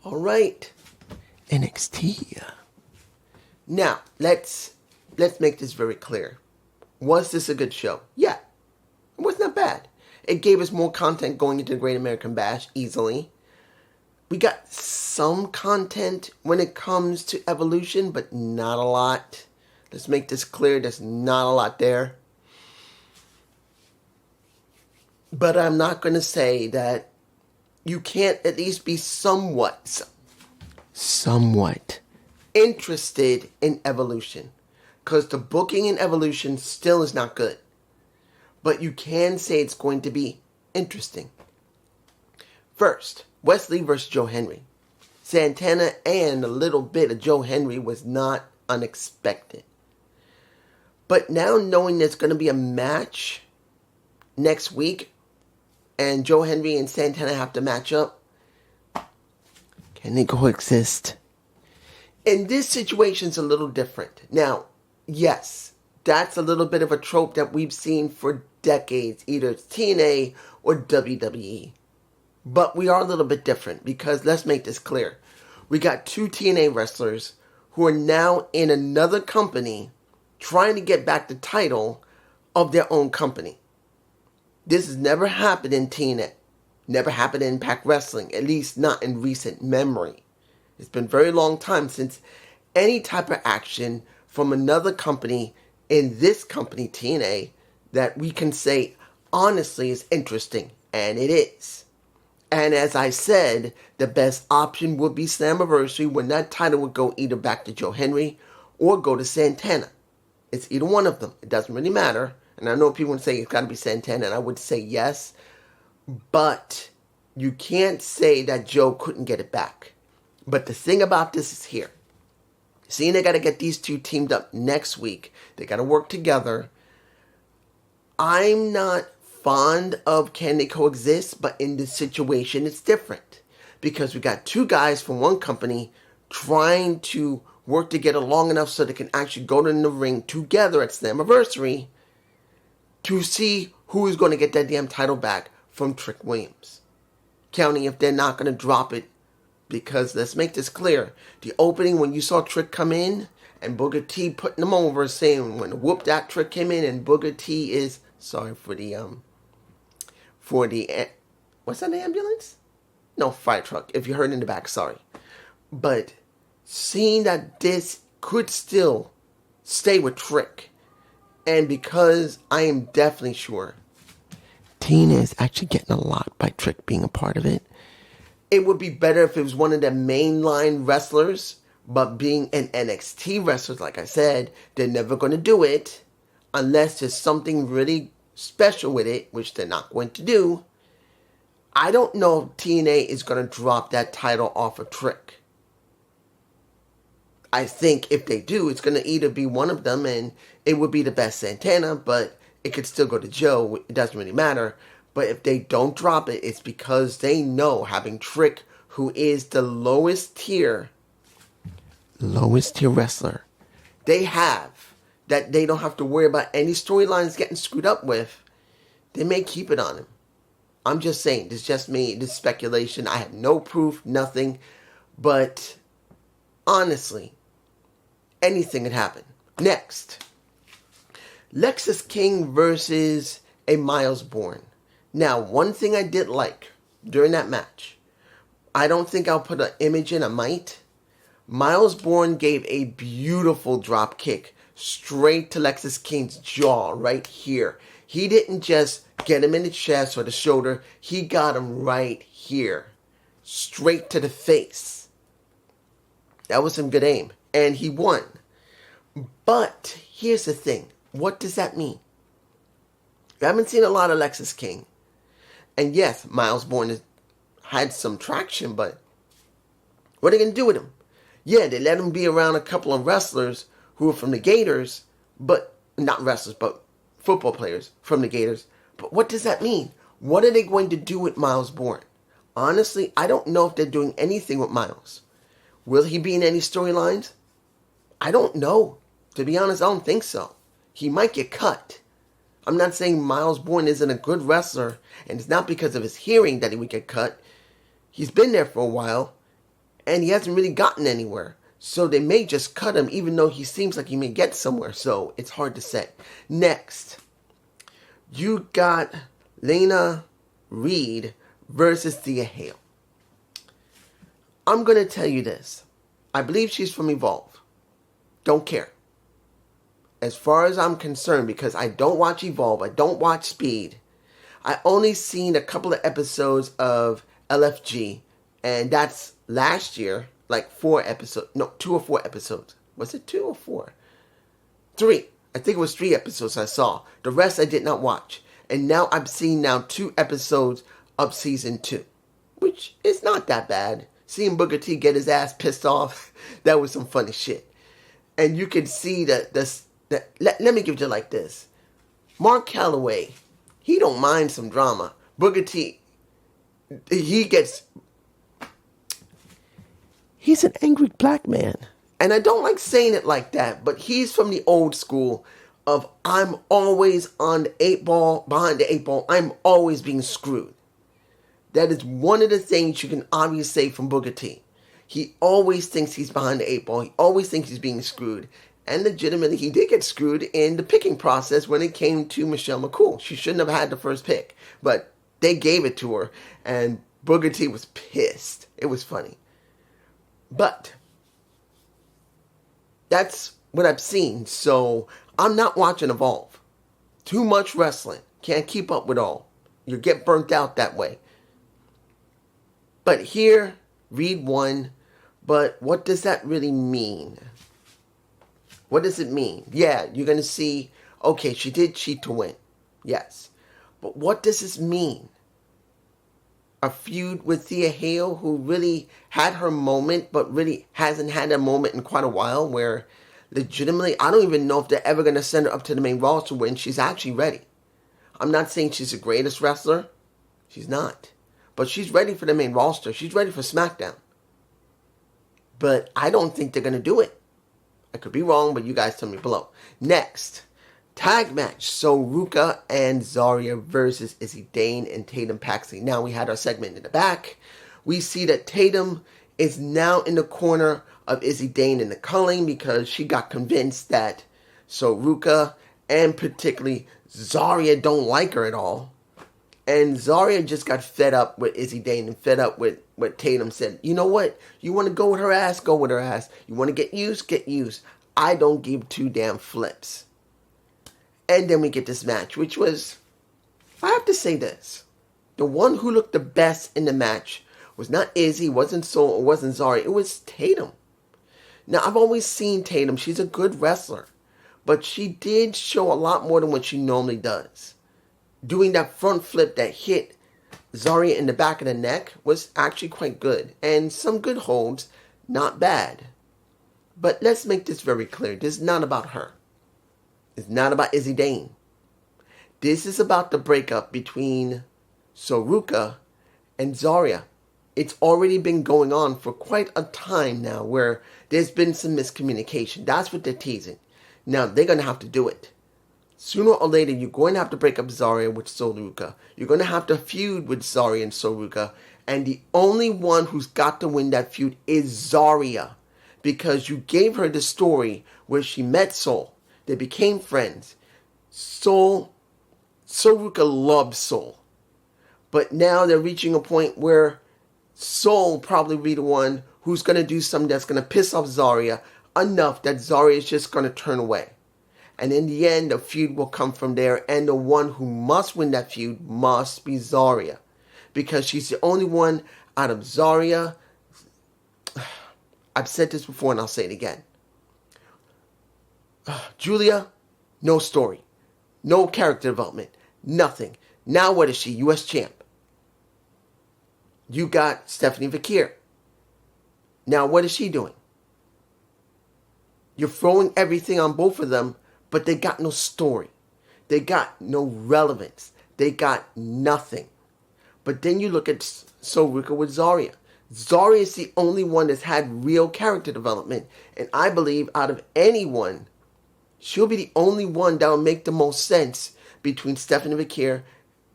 All right, NXT. Now, let's make this very clear. Was this a good show? Yeah, it was not bad. It gave us more content going into the Great American Bash easily. We got some content when it comes to Evolution, but not a lot. Let's make this clear, there's not a lot there. But I'm not going to say that you can't at least be somewhat interested in Evolution. Because the booking in Evolution still is not good. But you can say it's going to be interesting. First, Wesley versus Joe Henry. Santana and a little bit of Joe Henry was not unexpected. But now knowing there's going to be a match next week and Joe Henry and Santana have to match up, can they coexist? In this situation, it's a little different. Now, yes, that's a little bit of a trope that we've seen for decades, either it's TNA or WWE. But we are a little bit different because let's make this clear. We got two TNA wrestlers who are now in another company trying to get back the title of their own company. This has never happened in TNA. Never happened in Impact Wrestling, at least not in recent memory. It's been a very long time since any type of action from another company in this company, TNA, that we can say honestly is interesting. And it is. And as I said, the best option would be Slammiversary when that title would go either back to Joe Henry or go to Santana. It's either one of them. It doesn't really matter. And I know people would say it's got to be Santana, and I would say yes. But you can't say that Joe couldn't get it back. But the thing about this is here. Seeing they got to get these two teamed up next week. They got to work together. I'm not fond of can they coexist, but in this situation it's different. Because we got two guys from one company trying to work together long enough so they can actually go in the ring together at Slammiversary to see who is going to get that damn title back from Trick Williams. Counting if they're not going to drop it. Because let's make this clear. The opening when you saw Trick come in and Booker T putting them over, saying when Whoop that Trick came in and Booker T is sorry for the what's that, the ambulance? No, fire truck. If you heard in the back, sorry. But seeing that this could still stay with Trick, and because I am definitely sure Tina is actually getting a lot by Trick being a part of it, it would be better if it was one of the mainline wrestlers, but being an NXT wrestler, like I said, they're never going to do it unless there's something really special with it, which they're not going to do. I don't know if TNA is going to drop that title off of Trick. I think if they do, it's going to either be one of them, and it would be the best Santana, but it could still go to Joe. It doesn't really matter. But if they don't drop it, it's because they know having Trick, who is the lowest tier wrestler they have, that they don't have to worry about any storylines getting screwed up with, they may keep it on him. I'm just saying, this is just me, this is speculation. I have no proof, nothing. But honestly, anything could happen. Next, Lexis King versus a Miles Bourne. Now, one thing I did like during that match, I don't think I'll put an image in, I might. Miles Bourne gave a beautiful drop kick straight to Lexis King's jaw right here. He didn't just get him in the chest or the shoulder. He got him right here. Straight to the face. That was some good aim. And he won. But here's the thing. What does that mean? I haven't seen a lot of Lexis King. And yes, Miles Bourne has had some traction, but what are they going to do with him? Yeah, they let him be around a couple of wrestlers who are from the Gators, but not wrestlers, but football players from the Gators. But what does that mean? What are they going to do with Miles Bourne? Honestly, I don't know if they're doing anything with Miles. Will he be in any storylines? I don't know. To be honest, I don't think so. He might get cut. I'm not saying Miles Bourne isn't a good wrestler, and it's not because of his hearing that he would get cut. He's been there for a while, and he hasn't really gotten anywhere. So they may just cut him, even though he seems like he may get somewhere. So it's hard to say. Next, you got Lena Reed versus Thea Hale. I'm going to tell you this. I believe she's from Evolve. Don't care. As far as I'm concerned, because I don't watch Evolve, I don't watch Speed. I only seen a couple of episodes of LFG, and that's last year, like 2 or 4 episodes. Was it 2 or 4? 3. I think it was 3 episodes I saw. The rest I did not watch. And now I'm seeing 2 episodes of season 2, which is not that bad. Seeing Booker T get his ass pissed off, that was some funny shit. And you can see that let me give it to you like this. Mark Calloway, he don't mind some drama. Booker T, he's an angry black man. And I don't like saying it like that, but he's from the old school of I'm always on the 8 ball, behind the 8 ball. I'm always being screwed. That is one of the things you can obviously say from Booker T. He always thinks he's behind the 8 ball. He always thinks he's being screwed. And legitimately, he did get screwed in the picking process when it came to Michelle McCool. She shouldn't have had the first pick. But they gave it to her. And Booker T was pissed. It was funny. But that's what I've seen. So I'm not watching Evolve. Too much wrestling. Can't keep up with all. You get burnt out that way. But here, Reed won. But what does that really mean? What does it mean? Yeah, you're going to see, okay, she did cheat to win. Yes. But what does this mean? A feud with Thea Hale, who really had her moment, but really hasn't had a moment in quite a while, where legitimately, I don't even know if they're ever going to send her up to the main roster when she's actually ready. I'm not saying she's the greatest wrestler. She's not. But she's ready for the main roster. She's ready for SmackDown. But I don't think they're going to do it. I could be wrong, but you guys tell me below. Next, tag match. So Ruka and Zarya versus Izzy Dane and Tatum Paxley. Now we had our segment in the back. We see that Tatum is now in the corner of Izzy Dane in the culling because she got convinced that So Ruka and particularly Zarya don't like her at all. And Zarya just got fed up with Izzy Dane and fed up with what Tatum said. You know what? You want to go with her ass? Go with her ass. You want to get used? Get used. I don't give 2 damn flips. And then we get this match, which was, I have to say this. The one who looked the best in the match was not Izzy, wasn't Soul, or wasn't Zarya. It was Tatum. Now, I've always seen Tatum. She's a good wrestler. But she did show a lot more than what she normally does. Doing that front flip that hit Zarya in the back of the neck was actually quite good. And some good holds, not bad. But let's make this very clear. This is not about her. It's not about Izzy Dane. This is about the breakup between Soruka and Zarya. It's already been going on for quite a time now where there's been some miscommunication. That's what they're teasing. Now, they're going to have to do it. Sooner or later, you're going to have to break up Zarya with Soruka. You're going to have to feud with Zarya and Soruka. And the only one who's got to win that feud is Zarya. Because you gave her the story where she met Soul. They became friends. Soruka loves Soul. But now they're reaching a point where Soul probably be the one who's going to do something that's going to piss off Zarya enough that Zarya is just going to turn away. And in the end, the feud will come from there. And the one who must win that feud must be Zarya. Because she's the only one out of Zarya. I've said this before and I'll say it again. Julia, no story. No character development. Nothing. Now what is she? U.S. champ. You got Stephanie Vakir. Now what is she doing? You're throwing everything on both of them, but they got no story. They got no relevance. They got nothing. But then you look at Soruka with Zarya. Zarya is the only one that's had real character development. And I believe out of anyone, she'll be the only one that will make the most sense between Stephanie Vakir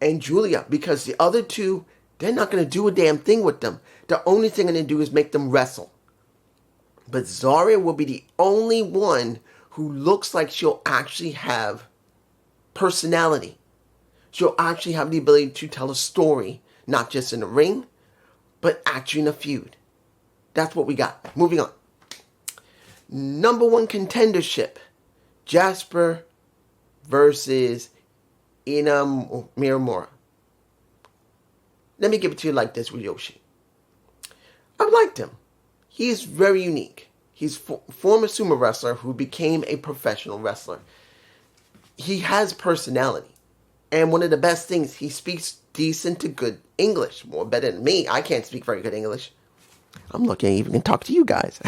and Julia. Because the other two They're not going to do a damn thing with them. The only thing they're going to do is make them wrestle. But Zarya will be the only one who looks like she'll actually have personality. She'll actually have the ability to tell a story, not just in the ring, but actually in a feud. That's what we got. Moving on. Number 1 contendership. Jasper versus Ina Miramura. Let me give it to you like this with Yoshi. I've liked him. He is very unique. He's a former sumo wrestler who became a professional wrestler. He has personality. And one of the best things, he speaks decent to good English. More better than me. I can't speak very good English. I'm lucky I even can talk to you guys.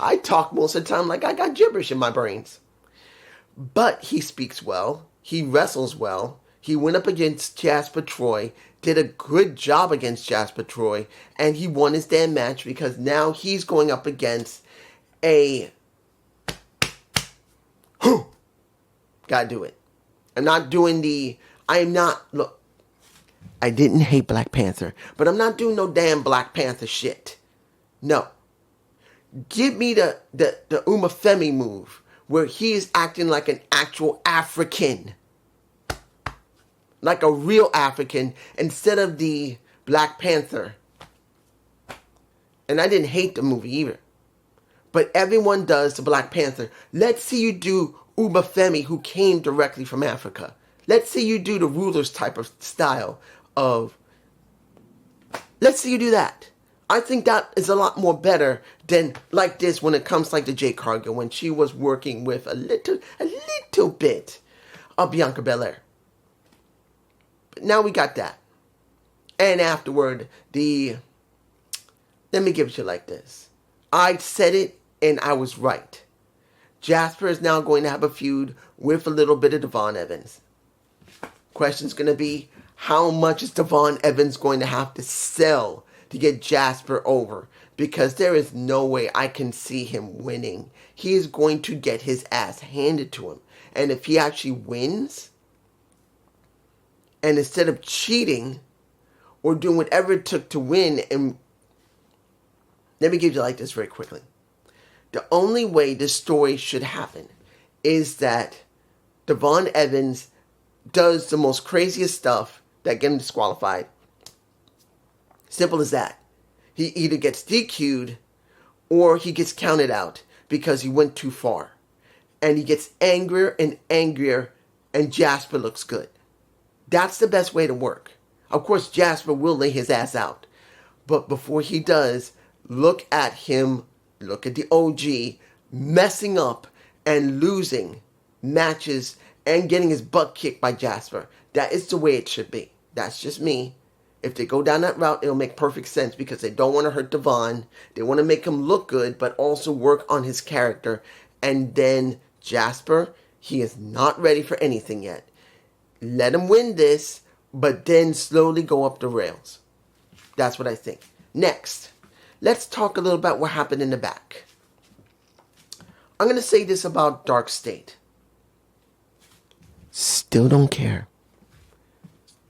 I talk most of the time like I got gibberish in my brains. But he speaks well. He wrestles well. He went up against Jasper Troy, did a good job against Jasper Troy, and he won his damn match because now he's going up against a... Gotta do it. I'm not doing the... Look, I didn't hate Black Panther, but I'm not doing no damn Black Panther shit. No. Give me the Uma Femi move, where he is acting like an actual African. Like a real African, instead of the Black Panther. And I didn't hate the movie either. But everyone does the Black Panther. Let's see you do Uma Femi, who came directly from Africa. Let's see you do the Rulers type of style of... Let's see you do that. I think that is a lot more better than like this when it comes like to Jade Cargill, when she was working with a little bit of Bianca Belair. But now we got that. And afterward, let me give it to you like this. I said it and I was right. Jasper is now going to have a feud with a little bit of Devon Evans. Question's going to be, how much is Devon Evans going to have to sell to get Jasper over? Because there is no way I can see him winning. He is going to get his ass handed to him. And if he actually wins, and instead of cheating or doing whatever it took to win, and let me give you like this very quickly. The only way this story should happen is that Devon Evans does the most craziest stuff that get him disqualified. Simple as that. He either gets DQ'd or he gets counted out because he went too far. And he gets angrier and angrier, and Jasper looks good. That's the best way to work. Of course, Jasper will lay his ass out. But before he does, look at him, look at the OG, messing up and losing matches and getting his butt kicked by Jasper. That is the way it should be. That's just me. If they go down that route, it'll make perfect sense because they don't want to hurt Devon. They want to make him look good, but also work on his character. And then Jasper, he is not ready for anything yet. Let him win this, but then slowly go up the rails. That's what I think. Next, let's talk a little about what happened in the back. I'm going to say this about Dark State. Still don't care.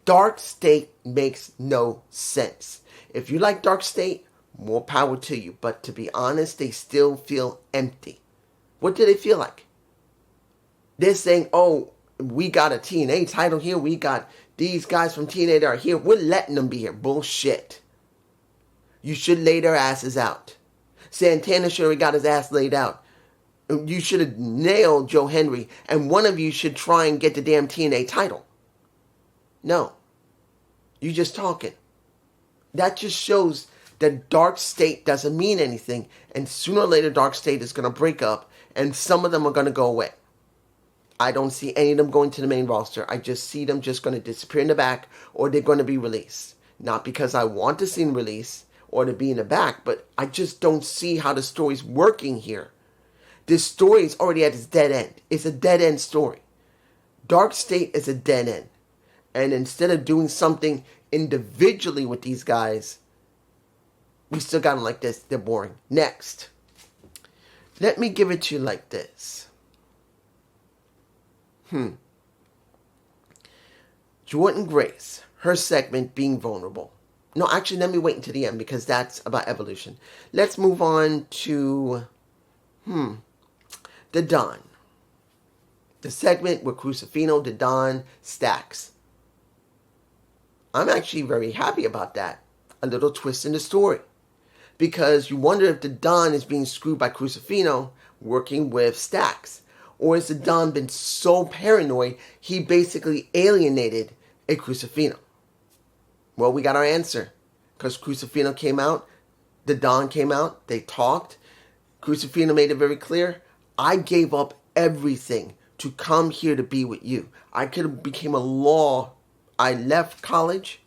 Dark State makes no sense. If you like Dark State, more power to you. But to be honest, they still feel empty. What do they feel like? They're saying, oh, we got a TNA title here. We got these guys from TNA that are here. We're letting them be here. Bullshit. You should lay their asses out. Santana should have got his ass laid out. You should have nailed Joe Henry. And one of you should try and get the damn TNA title. No. You just talking. That just shows that Dark State doesn't mean anything. And sooner or later, Dark State is going to break up. And some of them are going to go away. I don't see any of them going to the main roster. I just see them just going to disappear in the back. Or they're going to be released. Not because I want to see them released or to be in the back. But I just don't see how the story's working here. This story is already at its dead end. It's a dead end story. Dark State is a dead end. And instead of doing something individually with these guys, we still got them like this. They're boring. Next. Let me give it to you like this. Jordan Grace, her segment being vulnerable. No, actually, let me wait until the end because that's about Evolution. Let's move on to, the Don. The segment with Crucifino, the Don, Stacks. I'm actually very happy about that. A little twist in the story. Because you wonder if the Don is being screwed by Crucifino working with Stacks. Or has the Don been so paranoid he basically alienated a Crucifino? Well, we got our answer. Because Crucifino came out, the Don came out, they talked. Crucifino made it very clear, I gave up everything to come here to be with you. I could have became a law. I left college.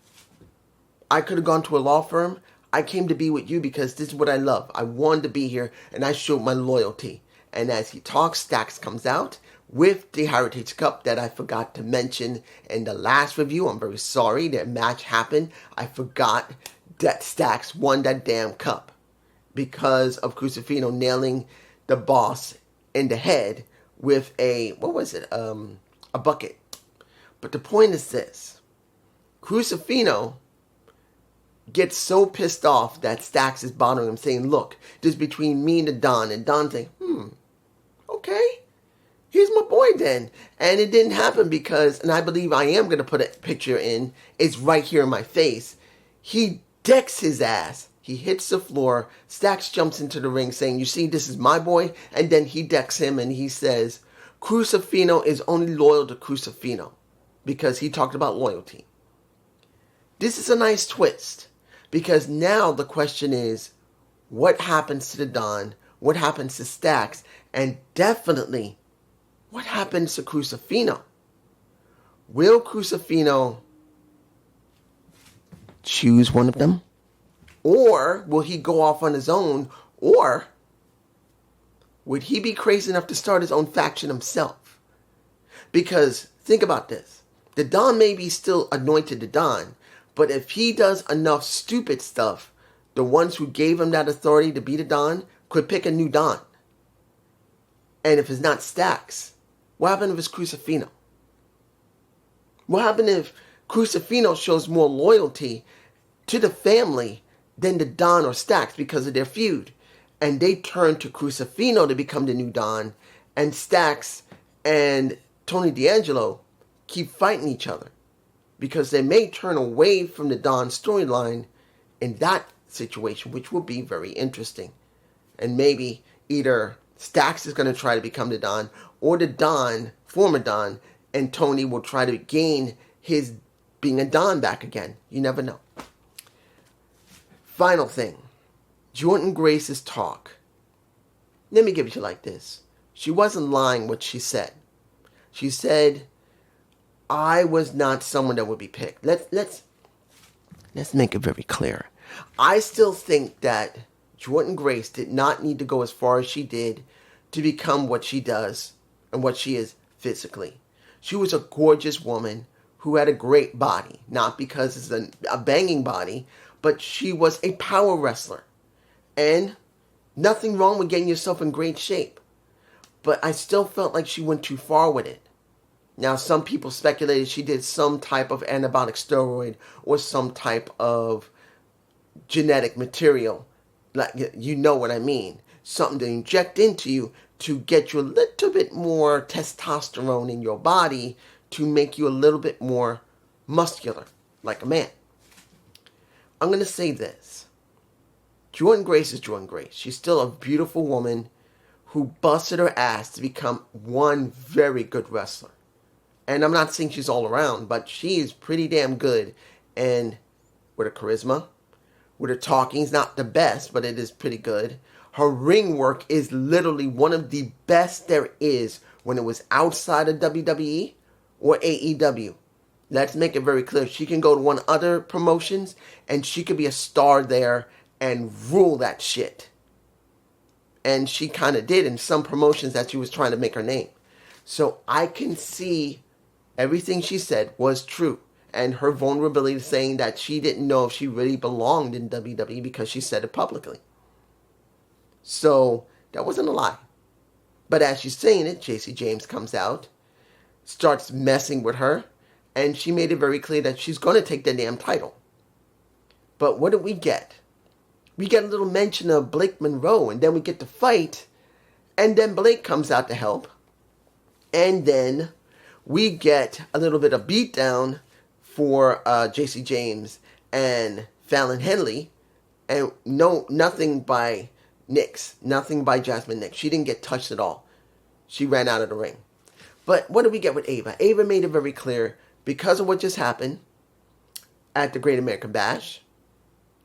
I could have gone to a law firm. I came to be with you because this is what I love. I wanted to be here and I showed my loyalty. And as he talks, Stacks comes out with the Heritage Cup that I forgot to mention in the last review. I'm very sorry that match happened. I forgot that Stacks won that damn cup because of Crucifino nailing the boss in the head with a, a bucket. But the point is this. Crucifino gets so pissed off that Stacks is bothering him, saying, look, this is between me and the Don. And Don saying, okay, here's my boy then. And it didn't happen because, and I believe I am going to put a picture in, it's right here in my face. He decks his ass. He hits the floor. Stacks jumps into the ring saying, you see, this is my boy. And then he decks him and he says, Crucifino is only loyal to Crucifino because he talked about loyalty. This is a nice twist because now the question is, what happens to the Don? What happens to Stacks? And definitely, what happens to Crucifino? Will Crucifino choose one of them? Or will he go off on his own? Or would he be crazy enough to start his own faction himself? Because think about this. The Don may be still anointed the Don, but if he does enough stupid stuff, the ones who gave him that authority to be the Don could pick a new Don. And if it's not Stacks, what happened if it's Crucifino? What happened if Crucifino shows more loyalty to the family than the Don or Stacks because of their feud? And they turn to Crucifino to become the new Don, and Stacks and Tony D'Angelo keep fighting each other because they may turn away from the Don storyline in that situation, which will be very interesting. And maybe either Stacks is going to try to become the Don, or the Don, former Don, and Tony will try to gain his being a Don back again. You never know. Final thing. Jordynne Grace's talk. Let me give it to you like this. She wasn't lying what she said. She said, I was not someone that would be picked. Let's make it very clear. I still think that Jordynne Grace did not need to go as far as she did to become what she does and what she is physically. She was a gorgeous woman who had a great body. Not because it's a banging body, but she was a power wrestler. And nothing wrong with getting yourself in great shape. But I still felt like she went too far with it. Now, some people speculated she did some type of anabolic steroid or some type of genetic material. Like, you know what I mean. Something to inject into you to get you a little bit more testosterone in your body to make you a little bit more muscular, like a man. I'm going to say this. Jordynne Grace is Jordynne Grace. She's still a beautiful woman who busted her ass to become one very good wrestler. And I'm not saying she's all around, but she is pretty damn good. And with her charisma, with her talking, it's not the best, but it is pretty good. Her ring work is literally one of the best there is when it was outside of WWE or AEW. Let's make it very clear. She can go to one other promotions and she could be a star there and rule that shit. And she kind of did in some promotions that she was trying to make her name. So I can see everything she said was true. And her vulnerability saying that she didn't know if she really belonged in WWE because she said it publicly. So that wasn't a lie. But as she's saying it, JC James comes out, starts messing with her, and she made it very clear that she's going to take the damn title. But what do we get? We get a little mention of Blake Monroe, and then we get the fight, and then Blake comes out to help. And then we get a little bit of beatdown for JC James and Fallon Henley, and nothing by Nix, nothing by Jasmine Nix. She didn't get touched at all. She ran out of the ring. But what do we get with Ava? Ava made it very clear, because of what just happened at the Great American Bash,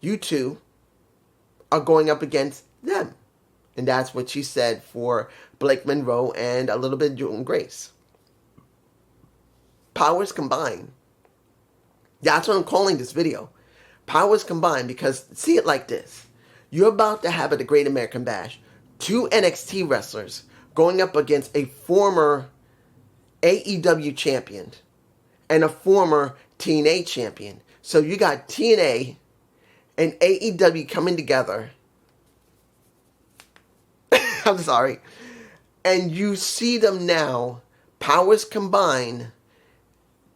you two are going up against them. And that's what she said for Blake Monroe and a little bit of Jordynne Grace. Powers combined. That's what I'm calling this video. Powers combined, because see it like this. You're about to have at the Great American Bash 2 NXT wrestlers going up against a former AEW champion and a former TNA champion. So you got TNA and AEW coming together. I'm sorry. And you see them now, powers combined,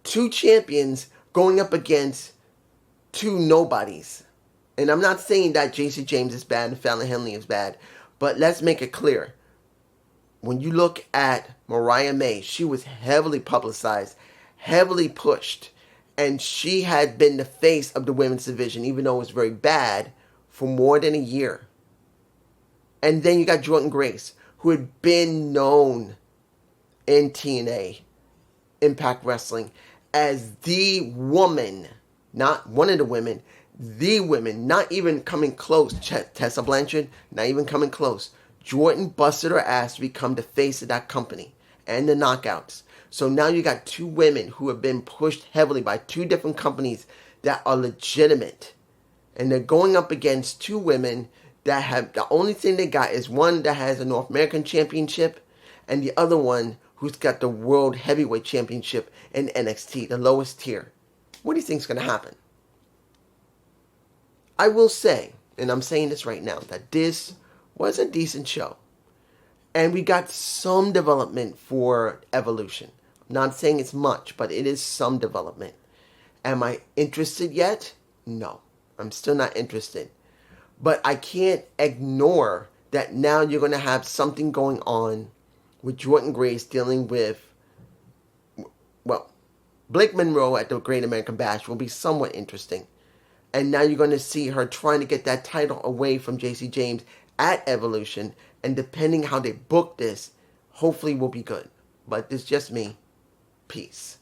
2 champions going up against 2 nobodies. And I'm not saying that JC James is bad and Fallon Henley is bad, but let's make it clear. When you look at Mariah May, she was heavily publicized, heavily pushed, and she had been the face of the women's division, even though it was very bad, for more than a year. And then you got Jordynne Grace, who had been known in TNA, Impact Wrestling, as the woman, not one of the women, the women, not even coming close. Tessa Blanchard, not even coming close. Jordynne busted her ass to become the face of that company and the Knockouts. So now you got 2 women who have been pushed heavily by 2 different companies that are legitimate. And they're going up against 2 women that have, the only thing they got is one that has a North American Championship and the other one who's got the World Heavyweight Championship in NXT, the lowest tier. What do you think is going to happen? I will say, and I'm saying this right now, that this was a decent show. And we got some development for Evolution. I'm not saying it's much, but it is some development. Am I interested yet? No. I'm still not interested. But I can't ignore that now you're going to have something going on with Jordynne Grace dealing with, well, Blake Monroe at the Great American Bash will be somewhat interesting. And now you're going to see her trying to get that title away from JC James at Evolution. And depending how they book this, hopefully will be good. But this is just me. Peace.